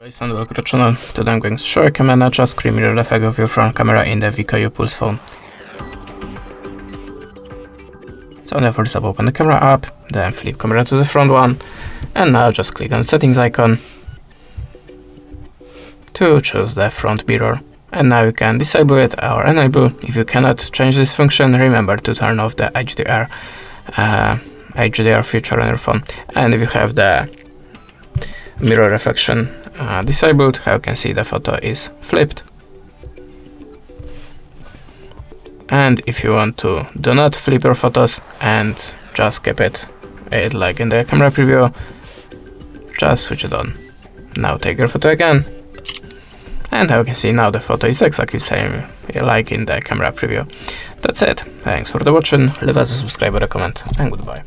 Guys, and welcome to the channel. Today I'm going to show you a natural screen mirror effect of your front camera in the WIKO U Pulse phone. So now first up, open the camera app, then flip camera to the front one, and now just click on settings icon to choose the front mirror. And now you can disable it or enable. If you cannot change this function, remember to turn off the HDR feature on your phone. And if you have the mirror reflection disabled, how you can see the photo is flipped. And if you want to do not flip your photos and just keep it like in the camera preview, just switch it on. Now take your photo again, and how you can see now the photo is exactly the same like in the camera preview. That's it. Thanks for the watching. Leave us a subscribe or a comment, and goodbye.